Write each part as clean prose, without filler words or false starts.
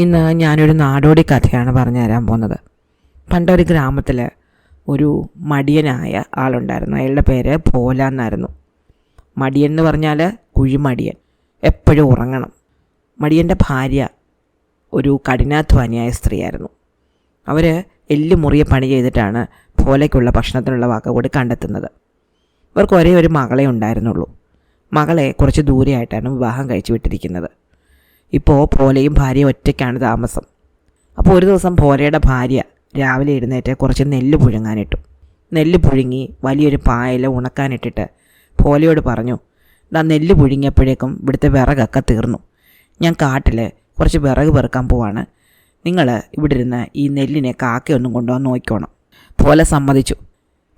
ഇന്ന് ഞാനൊരു നാടോടി കഥയാണ് പറഞ്ഞു തരാൻ പോകുന്നത്. പണ്ടൊരു ഗ്രാമത്തിൽ ഒരു മടിയനായ ആളുണ്ടായിരുന്നു. അയാളുടെ പേര് പോല എന്നായിരുന്നു. മടിയൻ എന്ന് പറഞ്ഞാൽ കുഴിമടിയൻ, എപ്പോഴും ഉറങ്ങണം. മടിയൻ്റെ ഭാര്യ ഒരു കഠിനാധ്വാനിയായ സ്ത്രീയായിരുന്നു. അവർ എല്ല് മുറിയെ പണി ചെയ്തിട്ടാണ് പോലയ്ക്കുള്ള ഭക്ഷണത്തിനുള്ള വക കണ്ടെത്തുന്നത്. ഇവർക്ക് ഒരേ ഒരു മകളെ ഉണ്ടായിരുന്നുള്ളൂ. മകളെ കുറച്ച് ദൂരെയായിട്ടാണ് വിവാഹം കഴിച്ചു വിട്ടിരിക്കുന്നത്. ഇപ്പോൾ പോലയും ഭാര്യയും ഒറ്റയ്ക്കാണ് താമസം. അപ്പോൾ ഒരു ദിവസം പോലയുടെ ഭാര്യ രാവിലെ എഴുന്നേറ്റ് കുറച്ച് നെല്ല് പുഴുങ്ങാനിട്ടു. നെല്ല് പുഴുങ്ങി വലിയൊരു പായൽ ഉണക്കാനിട്ടിട്ട് പോലയോട് പറഞ്ഞു, നെല്ല് പുഴുങ്ങിയപ്പോഴേക്കും ഇവിടുത്തെ വിറകൊക്കെ തീർന്നു. ഞാൻ കാട്ടിൽ കുറച്ച് വിറക് പെറുക്കാൻ പോവാണ്. നിങ്ങൾ ഇവിടെ ഇരുന്ന് ഈ നെല്ലിനെ കാക്കയൊന്നും കൊണ്ടുപോകാൻ നോക്കിക്കോണം. പോല സമ്മതിച്ചു.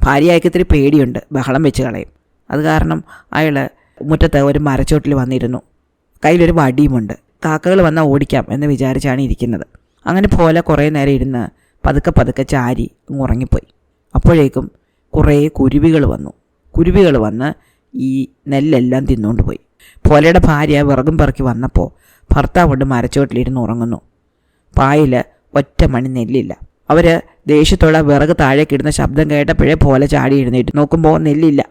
ഭാര്യയ്ക്ക് ഇത്തിരി പേടിയുണ്ട്, ബഹളം വെച്ച് കളയും. അത് കാരണം അയാൾ മുറ്റത്ത് ഒരു മരച്ചോട്ടിൽ വന്നിരുന്നു. കയ്യിലൊരു വടിയുമുണ്ട്. കാക്കകൾ വന്നാൽ ഓടിക്കാം എന്ന് വിചാരിച്ചാണ് ഇരിക്കുന്നത്. അങ്ങനെ പോലെ കുറേ നേരം ഇരുന്ന് പതുക്കെ ചാരി ഉറങ്ങിപ്പോയി. അപ്പോഴേക്കും കുറേ കുരുവികൾ വന്ന് ഈ നെല്ലെല്ലാം തിന്നുകൊണ്ട് പോയി. പോലയുടെ ഭാര്യ വിറകും പെറുക്കി വന്നപ്പോൾ ഭർത്താവ് കൊണ്ട് മരച്ചോട്ടിലിരുന്ന് ഉറങ്ങുന്നു. പായിൽ ഒറ്റ മണി നെല്ലില്ല. അവർ ദേഷ്യത്തോടെ വിറക് താഴേക്കിടുന്ന ശബ്ദം കേട്ടപ്പോഴേ പോലെ ചാടി എഴുന്നേറ്റ് നോക്കുമ്പോൾ നെല്ലില്ല.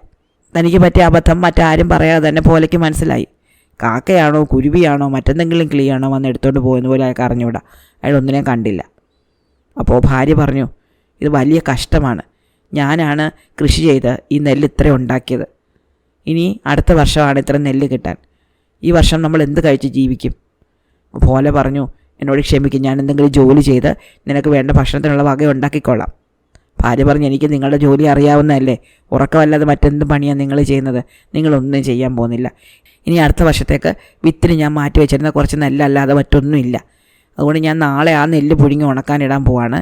തനിക്ക് പറ്റിയ അബദ്ധം മറ്റാരും പറയാതെ തന്നെ പോലയ്ക്ക് മനസ്സിലായി. കാക്കയാണോ കുരുവിയാണോ മറ്റെന്തെങ്കിലും കിളിയാണോ വന്ന് എടുത്തുകൊണ്ട് പോയെന്ന് പോലെ അയാൾക്ക് അറിഞ്ഞുകൂടാ. അയാൾ ഒന്നിനെയും കണ്ടില്ല. അപ്പോൾ ഭാര്യ പറഞ്ഞു, ഇത് വലിയ കഷ്ടമാണ്. ഞാനാണ് കൃഷി ചെയ്ത് ഈ നെല്ല് ഇത്ര ഉണ്ടാക്കിയത്. ഇനി അടുത്ത വർഷമാണ് ഇത്ര നെല്ല് കിട്ടാൻ. ഈ വർഷം നമ്മൾ എന്ത് കഴിച്ച് ജീവിക്കും? പോലെ പറഞ്ഞു, എന്നോട് ക്ഷമിക്കും, ഞാൻ എന്തെങ്കിലും ജോലി ചെയ്ത് നിനക്ക് വേണ്ട ഭക്ഷണത്തിനുള്ള വക ഉണ്ടാക്കിക്കൊള്ളാം. ഭാര്യ പറഞ്ഞു, എനിക്ക് നിങ്ങളുടെ ജോലി അറിയാവുന്നതല്ലേ, ഉറക്കമല്ലാതെ മറ്റെന്ത് പണിയാണ് നിങ്ങൾ ചെയ്യുന്നത്? നിങ്ങളൊന്നും ചെയ്യാൻ പോകുന്നില്ല. ഇനി അടുത്ത വർഷത്തേക്ക് വിത്തിന് ഞാൻ മാറ്റി വെച്ചിരുന്ന കുറച്ച് നെല്ലല്ലാതെ മറ്റൊന്നുമില്ല. അതുകൊണ്ട് ഞാൻ നാളെ ആ നെല്ല് പുഴുങ്ങി ഉണക്കാനിടാൻ പോവാണ്.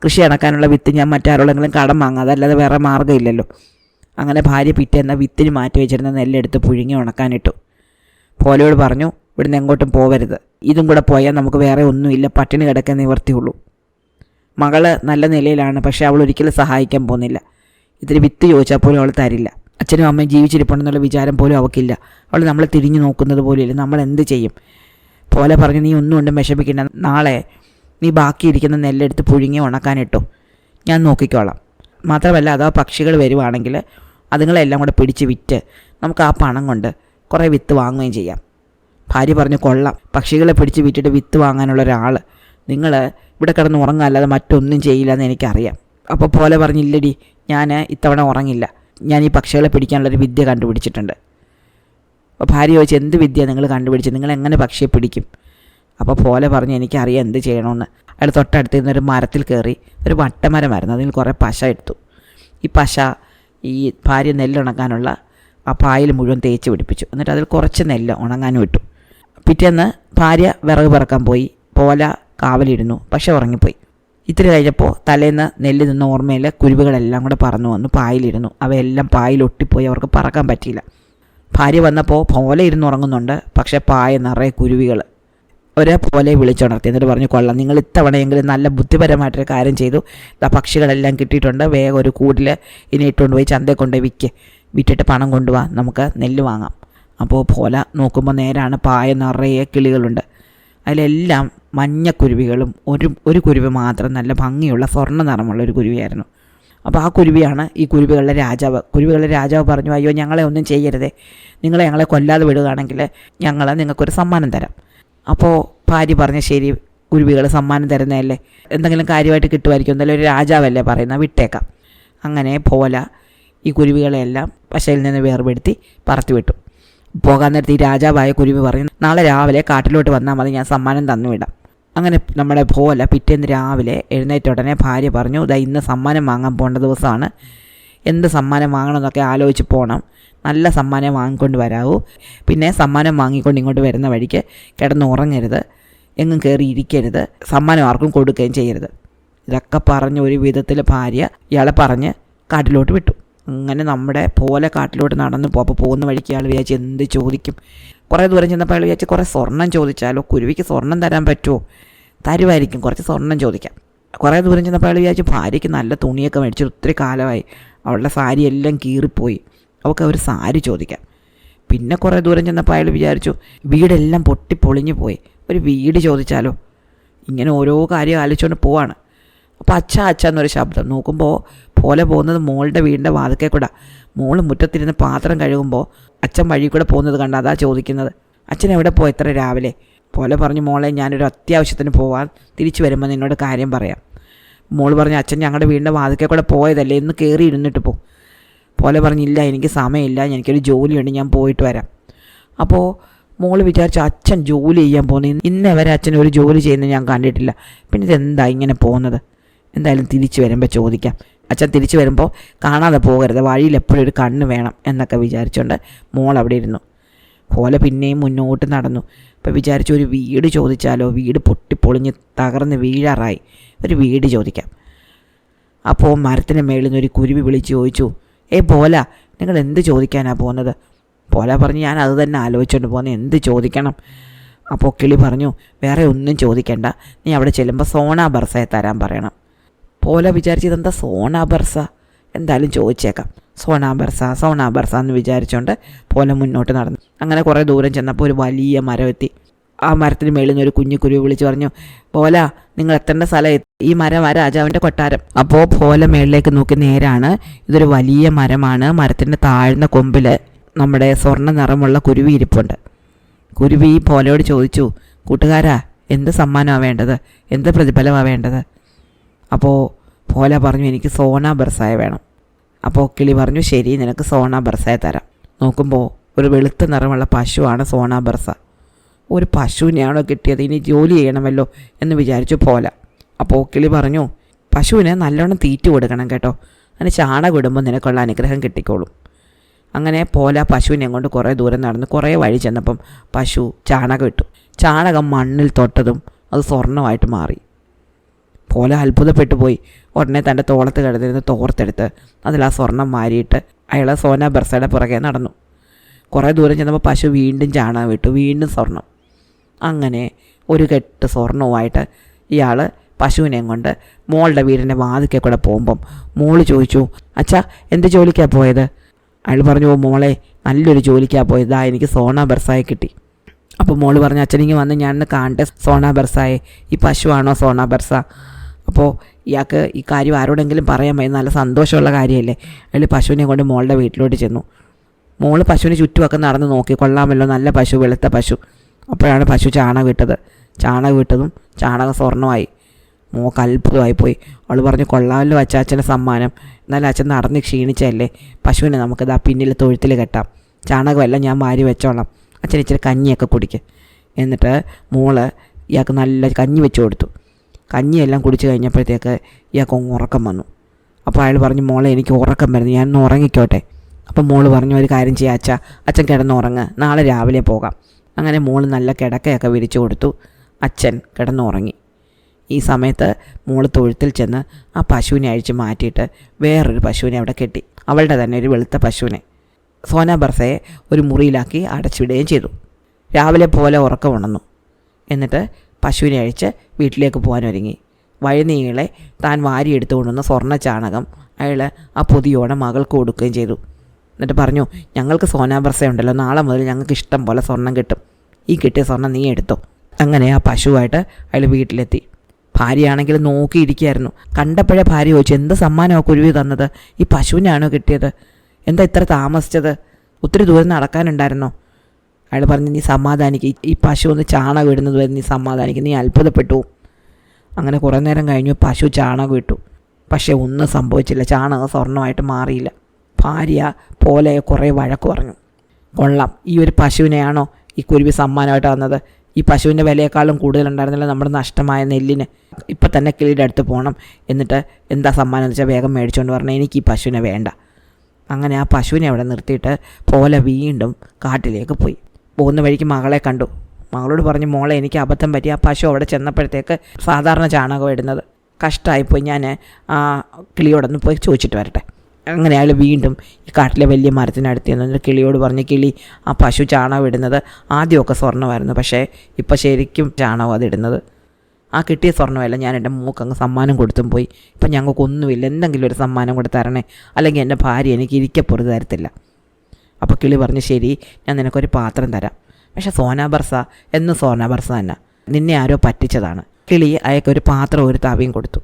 കൃഷി ഇണക്കാനുള്ള വിത്ത് ഞാൻ മറ്റാരോടെങ്കിലും കടം വാങ്ങാതെ, അല്ലാതെ വേറെ മാർഗ്ഗമില്ലല്ലോ. അങ്ങനെ ഭാര്യ പിറ്റേന്ന് വിത്തിന് മാറ്റി വെച്ചിരുന്ന നെല്ലെടുത്ത് പുഴുങ്ങി ഉണക്കാനിട്ടു. പോലയോട് പറഞ്ഞു, ഇവിടുന്ന് എങ്ങോട്ടും പോകരുത്. ഇതും കൂടെ പോയാൽ നമുക്ക് വേറെ ഒന്നുമില്ല, പട്ടിണി കിടക്കാൻ നിവർത്തിയുള്ളൂ. മകള് നല്ല നിലയിലാണ്, പക്ഷേ അവൾ ഒരിക്കലും സഹായിക്കാൻ പോകുന്നില്ല. ഇത്തിരി വിത്ത് ചോദിച്ചാൽ പോലും അവൾ തരില്ല. അച്ഛനും അമ്മയും ജീവിച്ചിരിപ്പുണ്ടെന്നുള്ള വിചാരം പോലും അവൾക്കില്ല. അവൾ നമ്മളെ തിരിഞ്ഞു നോക്കുന്നത് പോലെയില്ല. നമ്മൾ എന്ത് ചെയ്യും? പോലെ പറഞ്ഞു, നീ ഒന്നും കൊണ്ടും വിഷമിക്കണ്ട. നാളെ നീ ബാക്കിയിരിക്കുന്ന നെല്ലെടുത്ത് പുഴുങ്ങി ഉണക്കാനിട്ടു, ഞാൻ നോക്കിക്കോളാം. മാത്രമല്ല, അഥവാ പക്ഷികൾ വരുവാണെങ്കിൽ അതുങ്ങളെല്ലാം കൂടെ പിടിച്ച് വിറ്റ് നമുക്ക് ആ പണം കൊണ്ട് കുറേ വിത്ത് വാങ്ങുകയും ചെയ്യാം. ഭാര്യ പറഞ്ഞു, കൊള്ളാം, പക്ഷികളെ പിടിച്ച് വിറ്റിട്ട് വിത്ത് വാങ്ങാനുള്ള ഒരാൾ. നിങ്ങൾ ഇവിടെ കിടന്ന് ഉറങ്ങാല്ലാതെ മറ്റൊന്നും ചെയ്യില്ല എന്ന് എനിക്കറിയാം. അപ്പോൾ പോലെ പറഞ്ഞില്ലടി, ഞാൻ ഇത്തവണ ഉറങ്ങില്ല. ഞാൻ ഈ പക്ഷികളെ പിടിക്കാനുള്ളൊരു വിദ്യ കണ്ടുപിടിച്ചിട്ടുണ്ട്. അപ്പോൾ ഭാര്യ ചോദിച്ചു, എന്ത് വിദ്യ നിങ്ങൾ കണ്ടുപിടിച്ച്? നിങ്ങൾ എങ്ങനെ പക്ഷിയെ പിടിക്കും? അപ്പോൾ പോലെ പറഞ്ഞു, എനിക്കറിയാം എന്ത് ചെയ്യണമെന്ന്. അയാൾ തൊട്ടടുത്ത് നിന്നൊരു മരത്തിൽ കയറി, ഒരു വട്ടമരമായിരുന്നു, അതിൽ കുറേ പശ എടുത്തു. ഈ പശ ഈ ഭാര്യ നെല്ലുണങ്ങാനുള്ള ആ പായൽ മുഴുവൻ തേച്ച് പിടിപ്പിച്ചു. എന്നിട്ട് അതിൽ കുറച്ച് നെല്ല് ഉണങ്ങാനും ഇട്ടു. പിറ്റേന്ന് ഭാര്യ വിറക് പറക്കാൻ പോയി. പോല കാവലിരുന്നു, പക്ഷെ ഉറങ്ങിപ്പോയി. ഇത്തിരി കഴിഞ്ഞപ്പോൾ തലേന്ന് നെല്ല് നിന്ന ഓർമ്മയിൽ കുരുവികളെല്ലാം കൂടെ പറന്നു വന്നു പായലിരുന്നു. അവയെല്ലാം പായലൊട്ടിപ്പോയി, അവർക്ക് പറക്കാൻ പറ്റിയില്ല. ഭാര്യ വന്നപ്പോൾ പോലെ ഇരുന്ന് ഉറങ്ങുന്നുണ്ട്, പക്ഷേ പായ നിറയെ കുരുവികൾ. ഒരേ പോലെ വിളിച്ചുണർത്തി. എന്നിട്ട് പറഞ്ഞു, കൊള്ളാം, നിങ്ങൾ ഇത്തവണയെങ്കിലും നല്ല ബുദ്ധിപരമായിട്ടൊരു കാര്യം ചെയ്തു. പക്ഷികളെല്ലാം കിട്ടിയിട്ടുണ്ട്. വേഗം ഒരു കൂടിൽ ഇനി ഇട്ടുകൊണ്ട് പോയി ചന്തയിൽ കൊണ്ടുപോയി വിറ്റിട്ട് പണം കൊണ്ടുപോവാ, നമുക്ക് നെല്ല് വാങ്ങാം. അപ്പോൾ പോല നോക്കുമ്പോൾ നേരാണ്, പായ നിറയെ കിളികളുണ്ട്. അതിലെല്ലാം മഞ്ഞക്കുരുവികളും ഒരു കുരുവി മാത്രം നല്ല ഭംഗിയുള്ള സ്വർണ്ണ നിറമുള്ള ഒരു കുരുവിയായിരുന്നു. അപ്പോൾ ആ കുരുവിയാണ് ഈ കുരുവികളുടെ രാജാവ്. കുരുവികളുടെ രാജാവ് പറഞ്ഞു, അയ്യോ, ഞങ്ങളെ ഒന്നും ചെയ്യരുതേ, ഞങ്ങളെ കൊല്ലാതെ വിടുകയാണെങ്കിൽ ഞങ്ങൾ നിങ്ങൾക്കൊരു സമ്മാനം തരാം. അപ്പോൾ ഭാര്യ പറഞ്ഞ, ശരി, കുരുവികൾ സമ്മാനം തരുന്നതല്ലേ, എന്തെങ്കിലും കാര്യമായിട്ട് കിട്ടുമായിരിക്കും, എന്തായാലും ഒരു രാജാവല്ലേ പറയുന്നത്, വിട്ടേക്കാം. അങ്ങനെ പോല ഈ കുരുവികളെല്ലാം പശയിൽ നിന്ന് വേർപെടുത്തി പറത്തി വിട്ടു. പോകാൻ നേരത്തെ ഈ രാജാവായ കുരുവി പറഞ്ഞു, നാളെ രാവിലെ കാട്ടിലോട്ട് വന്നാൽ മതി, ഞാൻ സമ്മാനം തന്നുവിടാം. അങ്ങനെ നമ്മുടെ പോലെ പിറ്റേന്ന് രാവിലെ എഴുന്നേറ്റ ഉടനെ ഭാര്യ പറഞ്ഞു, ഇന്ന് സമ്മാനം വാങ്ങാൻ പോകേണ്ട ദിവസമാണ്. എന്ത് സമ്മാനം വാങ്ങണമെന്നൊക്കെ ആലോചിച്ച് പോകണം. നല്ല സമ്മാനം വാങ്ങിക്കൊണ്ട് വരാവൂ. പിന്നെ സമ്മാനം വാങ്ങിക്കൊണ്ട് ഇങ്ങോട്ട് വരുന്ന വഴിക്ക് കിടന്ന് ഉറങ്ങരുത്, എങ്ങും കയറി ഇരിക്കരുത്, സമ്മാനം ആർക്കും കൊടുക്കുകയും ചെയ്യരുത്. ഇതൊക്കെ പറഞ്ഞ് ഒരു വിധത്തിൽ ഭാര്യ ഇയാളെ പറഞ്ഞ് കാട്ടിലോട്ട് വിട്ടു. അങ്ങനെ നമ്മുടെ പോലെ കാട്ടിലോട്ട് നടന്നു പോകുന്ന വഴിക്ക് ഇയാൾ വിചാരിച്ച് എന്ത് ചോദിക്കും. കുറേ ദൂരം ചെന്നപ്പോൾ അയാൾ വിചാരിച്ച് കുറേ സ്വർണ്ണം ചോദിച്ചാലോ, കുരുവിക്ക് സ്വർണ്ണം തരാൻ പറ്റുമോ? തരുമായിരിക്കും, കുറച്ച് സ്വർണ്ണം ചോദിക്കാം. കുറേ ദൂരം ചെന്നപ്പോൾ അയാൾ വിചാരിച്ചു, ഭാര്യയ്ക്ക് നല്ല തുണിയൊക്കെ മേടിച്ചിട്ട് ഒത്തിരി കാലമായി, അവളുടെ സാരി എല്ലാം കീറിപ്പോയി, അവൾക്ക് ഒരു സാരി ചോദിക്കാം. പിന്നെ കുറേ ദൂരം ചെന്നപ്പോൾ അയാൾ വിചാരിച്ചു, വീടെല്ലാം പൊട്ടിപ്പൊളിഞ്ഞു പോയി, ഒരു വീട് ചോദിച്ചാലോ. ഇങ്ങനെ ഓരോ കാര്യം ആലോചിച്ചുകൊണ്ട് പോവാണ്. അപ്പോൾ അച്ഛ എന്നൊരു ശബ്ദം. നോക്കുമ്പോൾ പോലെ പോകുന്നത് മോളുടെ വീടിൻ്റെ വാതിൽക്കൽ കൂടെ. മോൾ മുറ്റത്തിരുന്ന് പാത്രം കഴുകുമ്പോൾ അച്ഛൻ വഴി കൂടെ പോകുന്നത് കണ്ട് അതാ ചോദിക്കുന്നത്, അച്ഛൻ എവിടെ പോയി എത്ര രാവിലെ? പോലെ പറഞ്ഞു, മോളെ ഞാനൊരു അത്യാവശ്യത്തിന് പോവാൻ, തിരിച്ചു വരുമ്പോൾ നിന്നോട് കാര്യം പറയാം. മോൾ പറഞ്ഞു, അച്ഛൻ ഞങ്ങളുടെ വീടിൻ്റെ വാതിൽക്കൽ കൂടെ പോയതല്ലേ, ഇന്ന് കയറി ഇരുന്നിട്ട് പോ. പോലെ പറഞ്ഞില്ല, എനിക്ക് സമയമില്ല, എനിക്കൊരു ജോലിയുണ്ട്, ഞാൻ പോയിട്ട് വരാം. അപ്പോൾ മോൾ വിചാരിച്ചു അച്ഛൻ ജോലി ചെയ്യാൻ പോകുന്നത്, ഇന്നേ വരെ അച്ഛൻ ഒരു ജോലി ചെയ്യുന്നത് ഞാൻ കണ്ടിട്ടില്ല, പിന്നെ ഇതെന്താ ഇങ്ങനെ പോകുന്നത്? എന്തായാലും തിരിച്ചു വരുമ്പോൾ ചോദിക്കാം. അച്ഛൻ തിരിച്ചു വരുമ്പോൾ കാണാതെ പോകരുത്, വഴിയിൽ എപ്പോഴും ഒരു കണ്ണ് വേണം എന്നൊക്കെ വിചാരിച്ചുകൊണ്ട് മോൾ അവിടെ ഇരുന്നു. പോലെ പിന്നെയും മുന്നോട്ട് നടന്നു. അപ്പോൾ വിചാരിച്ചു ഒരു വീട് ചോദിച്ചാലോ, വീട് പൊട്ടിപ്പൊളിഞ്ഞ് തകർന്ന് വീഴാറായി, ഒരു വീട് ചോദിക്കാം. അപ്പോൾ മരത്തിന് മേളിൽ നിന്ന് ഒരു കുരുവി വിളിച്ച് ചോദിച്ചു, പോല നിങ്ങൾ എന്ത് ചോദിക്കാനാണ് പോകുന്നത്? പോലെ പറഞ്ഞു, ഞാൻ അത് തന്നെ ആലോചിച്ചുകൊണ്ട് പോകുന്നത്, എന്ത് ചോദിക്കണം? അപ്പോൾ കിളി പറഞ്ഞു, വേറെ ഒന്നും ചോദിക്കേണ്ട, നീ അവിടെ ചെല്ലുമ്പോൾ സോണ ബർസയെ തരാൻ പറയണം. പോലെ വിചാരിച്ച് ഇതെന്താ സോണ ബർസ, എന്തായാലും ചോദിച്ചേക്കാം, സോണ ബർസ എന്ന് വിചാരിച്ചുകൊണ്ട് പോലെ മുന്നോട്ട് നടന്നു. അങ്ങനെ കുറേ ദൂരം ചെന്നപ്പോൾ ഒരു വലിയ മരം എത്തി. ആ മരത്തിന് മേളിൽ നിന്ന് ഒരു കുഞ്ഞു കുരുവി വിളിച്ച് പറഞ്ഞു, പോല നിങ്ങൾ എത്തേണ്ട സ്ഥലം, ഈ മരം ആ രാജാവിൻ്റെ കൊട്ടാരം. അപ്പോൾ പോലെ മേളിലേക്ക് നോക്കി നേരാണ്, ഇതൊരു വലിയ മരമാണ്. മരത്തിൻ്റെ താഴ്ന്ന കൊമ്പിൽ നമ്മുടെ സ്വർണ്ണ നിറമുള്ള കുരുവി ഇരിപ്പുണ്ട്. കുരുവി പോലെയോട് ചോദിച്ചു, കൂട്ടുകാരാ എന്ത് സമ്മാനമാണ് വേണ്ടത്, എന്ത് പ്രതിഫലമാണ് വേണ്ടത്? അപ്പോൾ പോലെ പറഞ്ഞു, എനിക്ക് സോണ ബർസായ വേണം. അപ്പോൾ കിളി പറഞ്ഞു, ശരി, നിനക്ക് സോണ ബർസായ തരാം. നോക്കുമ്പോൾ ഒരു വെളുത്ത നിറമുള്ള പശുവാണ് സോണ ബർസ. ഒരു പശുവിനെയാണോ കിട്ടിയത്, ഇനി ജോലി ചെയ്യണമല്ലോ എന്ന് വിചാരിച്ചു പോലെ. അപ്പോൾ കിളി പറഞ്ഞു, പശുവിന് നല്ലോണം തീറ്റ കൊടുക്കണം കേട്ടോ, അതിന് ചാണകം ഇടുമ്പോൾ നിനക്കുള്ള അനുഗ്രഹം കിട്ടിക്കോളും. അങ്ങനെ പോലെ പശുവിനെ കൊണ്ട് കുറേ ദൂരം നടന്ന് കുറേ വഴി ചെന്നപ്പം പശു ചാണകം ഇട്ടു. ചാണകം മണ്ണിൽ തൊട്ടതും അത് സ്വർണ്ണമായിട്ട് മാറി. പോലെ അത്ഭുതപ്പെട്ടു പോയി. ഉടനെ തൻ്റെ തോളത്ത് കിടന്നിരുന്ന് തോർത്തെടുത്ത് അതിൽ ആ സ്വർണം മാരിയിട്ട് അയാൾ സോന ബർസയുടെ പുറകെ നടന്നു. കുറേ ദൂരം ചെന്നപ്പോൾ പശു വീണ്ടും ചാണകം ഇട്ടു, വീണ്ടും സ്വർണം. അങ്ങനെ ഒരു കെട്ട് സ്വർണവുമായിട്ട് ഇയാൾ പശുവിനെയും കൊണ്ട് മോളുടെ വീടിൻ്റെ വാതിൽക്കൽ കൂടെ പോകുമ്പം മോള് ചോദിച്ചു, അച്ഛാ എന്ത് ജോലിക്കാണ് പോയത്? അയാൾ പറഞ്ഞു, മോളെ നല്ലൊരു ജോലിക്കാണ് പോയത്, എനിക്ക് സോണ ബർസായെ കിട്ടി. അപ്പോൾ മോള് പറഞ്ഞു, അച്ഛനിങ്ങ് വന്ന് ഞാനിന്ന് കാണട്ടെ സോണ ബർസായെ, ഈ പശുവാണോ സോണ ബർസ? അപ്പോൾ ഇയാൾക്ക് ഈ കാര്യം ആരോടെങ്കിലും പറയാൻ പറ്റും, നല്ല സന്തോഷമുള്ള കാര്യമല്ലേ. അയാൾ പശുവിനെ കൊണ്ട് മോളുടെ വീട്ടിലോട്ട് ചെന്നു. മോള് പശുവിന് ചുറ്റുമൊക്കെ നടന്ന് നോക്കി, കൊള്ളാമല്ലോ, നല്ല പശു, വെളുത്ത പശു. അപ്പോഴാണ് പശു ചാണകം ഇട്ടതും ചാണകം സ്വർണ്ണമായി. മോൾക്ക് അത്ഭുതമായിപ്പോയി. അവൾ പറഞ്ഞു, കൊള്ളാമല്ലോ അച്ഛൻ്റെ സമ്മാനം, എന്നാലും അച്ഛൻ നടന്ന് ക്ഷീണിച്ചല്ലേ, പശുവിനെ നമുക്കിതാ പിന്നിൽ തൊഴുത്തിൽ കെട്ടാം, ചാണകമെല്ലാം ഞാൻ വാരി വെച്ചോളാം, അച്ഛൻ ഇച്ചിരി കഞ്ഞിയൊക്കെ കുടിക്കുക. എന്നിട്ട് മോള് ഇയാൾക്ക് നല്ല കഞ്ഞി വെച്ച് കൊടുത്തു. കഞ്ഞിയെല്ലാം കുടിച്ച് കഴിഞ്ഞപ്പോഴത്തേക്ക് ഇയാൾക്ക് ഉറക്കം വന്നു. അപ്പോൾ അയാൾ പറഞ്ഞു, മോളെ എനിക്ക് ഉറക്കം വരുന്നു, ഞാനൊന്ന് ഉറങ്ങിക്കോട്ടെ. അപ്പം മോള് പറഞ്ഞു, ഒരു കാര്യം ചെയ്യാം അച്ഛൻ കിടന്നുറങ്ങ്, നാളെ രാവിലെ പോകാം. അങ്ങനെ മോള് നല്ല കിടക്കയൊക്കെ വിരിച്ചു കൊടുത്തു. അച്ഛൻ കിടന്നുറങ്ങി. ഈ സമയത്ത് മോള് തൊഴുത്തിൽ ചെന്ന് ആ പശുവിനെ അഴിച്ച് മാറ്റിയിട്ട് വേറൊരു പശുവിനെ അവിടെ കെട്ടി, അവളുടെ തന്നെ ഒരു വെളുത്ത പശുവിനെ. സോന ബർസയെ ഒരു മുറിയിലാക്കി അടച്ചിടുകയും ചെയ്തു. രാവിലെ പോലെ ഉറക്കം ഉണർന്നു. എന്നിട്ട് പശുവിനെ അഴിച്ച് വീട്ടിലേക്ക് പോകാനൊരുങ്ങി. വഴിനീളെ താൻ വാരിയെടുത്തു കൊണ്ടുവന്ന സ്വർണ്ണ ചാണകം അയാൾ ആ പൊതിയോടെ മകൾക്ക് കൊടുക്കുകയും ചെയ്തു. എന്നിട്ട് പറഞ്ഞു, ഞങ്ങൾക്ക് സോന ബർസ ഉണ്ടല്ലോ, നാളെ മുതൽ ഞങ്ങൾക്ക് ഇഷ്ടം പോലെ സ്വർണം കിട്ടും, ഈ കിട്ടിയ സ്വർണം നീ എടുത്തോ. അങ്ങനെ ആ പശുവായിട്ട് അയാൾ വീട്ടിലെത്തി. ഭാര്യയാണെങ്കിൽ നോക്കിയിരിക്കുകയായിരുന്നു. കണ്ടപ്പോഴേ ഭാര്യ ചോദിച്ചു, എന്ത് സമ്മാനമോ കുരുവി തന്നത്, ഈ പശുവിനാണോ കിട്ടിയത്, എന്താ ഇത്ര താമസിച്ചത്, ഒത്തിരി ദൂരം നടക്കാനുണ്ടായിരുന്നോ? അയാൾ പറഞ്ഞു, നീ സമാധാനിക്കുക, ഈ പശു ഒന്ന് ചാണകം ഇടുന്നത് വരെ നീ സമാധാനിക്കുക, നീ അത്ഭുതപ്പെട്ടു. അങ്ങനെ കുറേ നേരം കഴിഞ്ഞു പശു ചാണകം ഇട്ടു. പക്ഷേ ഒന്നും സംഭവിച്ചില്ല, ചാണകം സ്വർണ്ണമായിട്ട് മാറിയില്ല. ഭാര്യ പോലെ കുറേ വഴക്ക് പറഞ്ഞു. കൊള്ളാം, ഈ ഒരു പശുവിനെയാണോ ഈ കുരുവി സമ്മാനമായിട്ട് തന്നത്, ഈ പശുവിൻ്റെ വിലയേക്കാളും കൂടുതലുണ്ടായിരുന്നില്ല നമ്മുടെ നഷ്ടമായ നെല്ലിന്, ഇപ്പം തന്നെ കിളിയുടെ അടുത്ത് പോകണം, എന്നിട്ട് എന്താ സമ്മാനം എന്ന് വെച്ചാൽ വേഗം മേടിച്ചുകൊണ്ട് പറഞ്ഞാൽ എനിക്ക് ഈ പശുവിനെ വേണ്ട. അങ്ങനെ ആ പശുവിനെ അവിടെ നിർത്തിയിട്ട് പോലെ വീണ്ടും കാട്ടിലേക്ക് പോയി. പോകുന്ന വഴിക്ക് മകളെ കണ്ടു. മകളോട് പറഞ്ഞു, മോളെ എനിക്ക് അബദ്ധം പറ്റി, ആ പശു അവിടെ ചെന്നപ്പോഴത്തേക്ക് സാധാരണ ചാണകം ഇടുന്നത്, കഷ്ടമായിപ്പോയി, ഞാൻ ആ കിളിയോടൊന്ന് പോയി ചോദിച്ചിട്ട് വരട്ടെ. അങ്ങനെ അയാൾ വീണ്ടും ഈ കാട്ടിലെ വലിയ മരത്തിനടുത്ത് ചെന്നിട്ട് കിളിയോട് പറഞ്ഞ്, കിളി, ആ പശു ചാണകം ഇടുന്നത് ആദ്യമൊക്കെ സ്വർണ്ണമായിരുന്നു, പക്ഷേ ഇപ്പോൾ ശരിക്കും ചാണകം അതിടുന്നത്, ആ കിട്ടിയ സ്വർണ്ണമല്ല ഞാൻ എൻ്റെ മൂക്കങ്ങ് സമ്മാനം കൊടുത്തും പോയി, ഇപ്പം ഞങ്ങൾക്കൊന്നുമില്ല, എന്തെങ്കിലും ഒരു സമ്മാനം കൂടെ തരണേ, അല്ലെങ്കിൽ എൻ്റെ ഭാര്യ എനിക്ക് ഇരിക്കപ്പുറത്ത് തരത്തില്ല. അപ്പോൾ കിളി പറഞ്ഞു, ശരി, ഞാൻ നിനക്കൊരു പാത്രം തരാം, പക്ഷേ സോന ബർസ എന്ന് സോന ബർസ തന്നെ, നിന്നെ ആരോ പറ്റിച്ചതാണ്, കിളി അയാൾക്കൊരു പാത്രം ഒരു തവിയും കൊടുത്തു,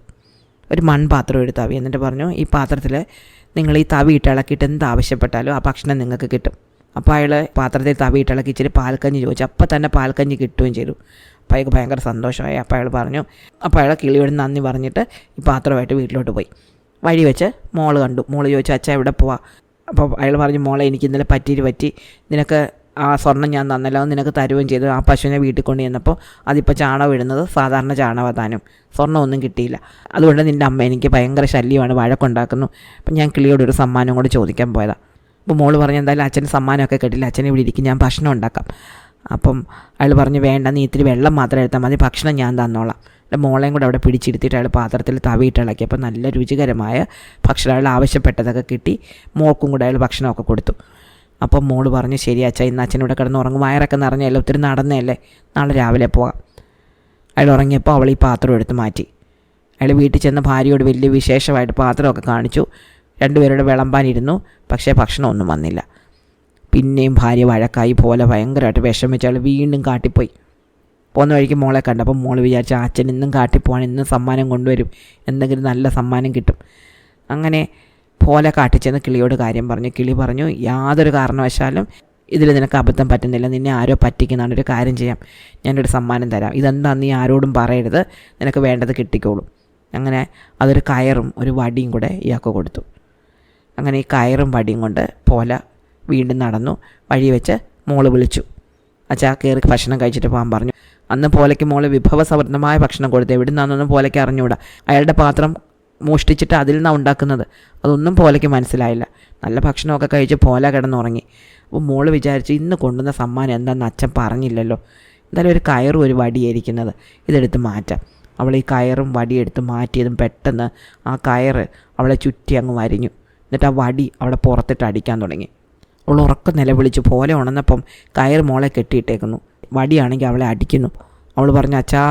ഒരു മൺപാത്രം ഒരു തവി. എന്നിട്ട് പറഞ്ഞു, ഈ പാത്രത്തിൽ നിങ്ങൾ ഈ തവി ഇട്ട് ഇളക്കിയിട്ട് എന്ത് ആവശ്യപ്പെട്ടാലും ആ ഭക്ഷണം നിങ്ങൾക്ക് കിട്ടും. അപ്പോൾ അയാൾ പാത്രത്തിൽ തവി ഇട്ട് ഇളക്കി ഇച്ചിരി പാൽക്കഞ്ഞി ചോദിച്ചു. അപ്പോൾ തന്നെ പാൽക്കഞ്ഞി കിട്ടുകയും ചെയ്തു. അപ്പോൾ അയാൾക്ക് ഭയങ്കര സന്തോഷമായി. അപ്പോൾ അയാൾ പറഞ്ഞു, അപ്പോൾ അയാൾ കിളിയോട് നന്ദി പറഞ്ഞിട്ട് ഈ പാത്രമായിട്ട് വീട്ടിലോട്ട് പോയി. വഴി വെച്ച് മോള് കണ്ടു. മോള് ചോദിച്ചു, അച്ഛാ എവിടെ പോവാ? അപ്പോൾ അയാൾ പറഞ്ഞു, മോളെ എനിക്ക് ഇന്നലെ പറ്റി നിനക്ക് ആ സ്വർണ്ണം ഞാൻ തന്നല്ലോ, നിനക്ക് തരുകയും ചെയ്തു. ആ പശുവിനെ വീട്ടിൽ കൊണ്ട് ചെന്നപ്പോൾ അതിപ്പോൾ ചാണകം ഇടുന്നത് സാധാരണ ചാണകത്താനും സ്വർണ്ണമൊന്നും കിട്ടിയില്ല. അതുകൊണ്ട് നിൻ്റെ അമ്മ എനിക്ക് ഭയങ്കര ശല്യമാണ്, വഴക്കുണ്ടാക്കുന്നു. അപ്പം ഞാൻ കിളിയോട് ഒരു സമ്മാനം കൂടി ചോദിക്കാൻ പോയതാണ്. അപ്പോൾ മോള് പറഞ്ഞു, എന്തായാലും അച്ഛന് സമ്മാനമൊക്കെ കിട്ടില്ല, അച്ഛനെ ഇവിടെ ഇരിക്കും, ഞാൻ ഭക്ഷണം ഉണ്ടാക്കാം. അപ്പം അയാൾ പറഞ്ഞു, വേണ്ട, നീ ഇത്തിരി വെള്ളം മാത്രം എടുത്താൽ മതി, ഭക്ഷണം ഞാൻ തന്നോളാം. മോളെയും കൂടെ അവിടെ പിടിച്ചിരുത്തിയിട്ട് അയാൾ പാത്രത്തിൽ തവിയിട്ട് ഇളക്കി. അപ്പോൾ നല്ല രുചികരമായ ഭക്ഷണം അയാൾ ആവശ്യപ്പെട്ടതൊക്കെ കിട്ടി. മോൾക്കും കൂടെ അയാൾ ഭക്ഷണമൊക്കെ കൊടുത്തു. അപ്പം മോള് പറഞ്ഞു, ശരി അച്ഛാ, ഇന്ന് അച്ഛനൂടെ കിടന്ന് ഉറങ്ങും, വയറൊക്കെ നിറഞ്ഞല്ലേ, ഒത്തിരി നടന്നല്ലേ, നാളെ രാവിലെ പോകാം. അയാൾ ഉറങ്ങിയപ്പോൾ അവൾ ഈ പാത്രം എടുത്ത് മാറ്റി. അയാൾ വീട്ടിൽ ചെന്ന് ഭാര്യയോട് വലിയ വിശേഷമായിട്ട് പാത്രമൊക്കെ കാണിച്ചു. രണ്ടുപേരോട് വിളമ്പാനിരുന്നു. പക്ഷേ ഭക്ഷണമൊന്നും വന്നില്ല. പിന്നെയും ഭാര്യ വഴക്കായി. പോലെ ഭയങ്കരമായിട്ട് വിഷമിച്ച് അയാൾ വീണ്ടും കാട്ടിപ്പോയി. പോകുന്ന വഴിക്ക് മോളെ കണ്ടപ്പോൾ മോള് വിചാരിച്ചു, അച്ഛൻ ഇന്നും കാട്ടിപ്പോവാൻ, ഇന്നും സമ്മാനം കൊണ്ടുവരും, എന്തെങ്കിലും നല്ല സമ്മാനം കിട്ടും. അങ്ങനെ പോലെ കാട്ടിച്ചെന്ന് കിളിയോട് കാര്യം പറഞ്ഞു. കിളി പറഞ്ഞു, യാതൊരു കാരണവശാലും ഇതിൽ നിനക്ക് അബദ്ധം പറ്റുന്നില്ല, നിന്നെ ആരോ പറ്റിക്കുന്നതാണ്. ഒരു കാര്യം ചെയ്യാം, ഞാനൊരു സമ്മാനം തരാം, ഇതെന്താ നീ ആരോടും പറയരുത്, നിനക്ക് വേണ്ടത് കിട്ടിക്കോളും. അങ്ങനെ അതൊരു കയറും ഒരു വടിയും കൂടെ ഇയാൾക്ക് കൊടുത്തു. അങ്ങനെ ഈ കയറും വടിയും കൊണ്ട് പോലെ വീണ്ടും നടന്നു. വഴി വെച്ച് മോള് വിളിച്ചു, അച്ഛാ കയറി ഭക്ഷണം കഴിച്ചിട്ട് പോകാൻ പറഞ്ഞു. അന്ന് പോലയ്ക്ക് മോള് വിഭവസമൃദ്ധമായ ഭക്ഷണം കൊടുത്തു. എവിടെ നിന്നാണെന്നൊന്നും പോലയ്ക്ക് അറിഞ്ഞുകൂടാ. അയാളുടെ പാത്രം മോഷ്ടിച്ചിട്ട് അതിൽ നിന്നാണ് ഉണ്ടാക്കുന്നത്. അതൊന്നും പോലയ്ക്ക് മനസ്സിലായില്ല. നല്ല ഭക്ഷണമൊക്കെ കഴിച്ച് പോലെ കിടന്നുറങ്ങി. അപ്പോൾ മോള് വിചാരിച്ചു, ഇന്ന് കൊണ്ടുവന്ന സമ്മാനം എന്താണെന്ന് അച്ഛൻ പറഞ്ഞില്ലല്ലോ, എന്തായാലും ഒരു കയറും ഒരു വടിയായിരിക്കുന്നത്, ഇതെടുത്ത് മാറ്റാം. അവൾ ഈ കയറും വടിയെടുത്ത് മാറ്റിയതും പെട്ടെന്ന് ആ കയറ് അവളെ ചുറ്റി അങ്ങ് വരിഞ്ഞു. എന്നിട്ട് ആ വടി അവളെ പുറത്തിട്ട് അടിക്കാൻ തുടങ്ങി. അവൾ ഉറക്കം നിലവിളിച്ച്. പോലെ ഉണർന്നപ്പം കയറ് മോളെ കെട്ടിയിട്ടേക്കുന്നു, വടിയാണെങ്കിൽ അവളെ അടിക്കുന്നു. അവൾ പറഞ്ഞു, അച്ഛാ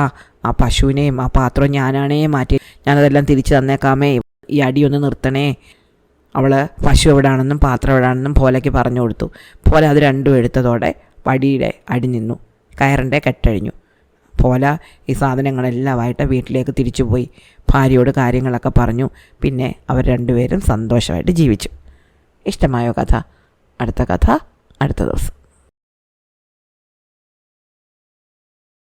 ആ പശുവിനെയും ആ പാത്രവും ഞാനാണേ മാറ്റി, ഞാനതെല്ലാം തിരിച്ച് തന്നേക്കാമേ, ഈ അടിയൊന്ന് നിർത്തണേ. അവൾ പശു എവിടെയാണെന്നും പാത്രം എവിടെയാണെന്നും പോലയ്ക്ക് പറഞ്ഞു കൊടുത്തു. പോലെ അത് രണ്ടും എടുത്തതോടെ വടിയുടെ അടി നിന്നു, കയറിൻ്റെ കെട്ടഴിഞ്ഞു. പോലെ ഈ സാധനങ്ങളെല്ലാമായിട്ട് വീട്ടിലേക്ക് തിരിച്ചുപോയി. ഭാര്യയോട് കാര്യങ്ങളൊക്കെ പറഞ്ഞു. പിന്നെ അവർ രണ്ടുപേരും സന്തോഷമായിട്ട് ജീവിച്ചു. ഇഷ്ടമായോ കഥ? അടുത്ത കഥ അടുത്ത ദിവസം.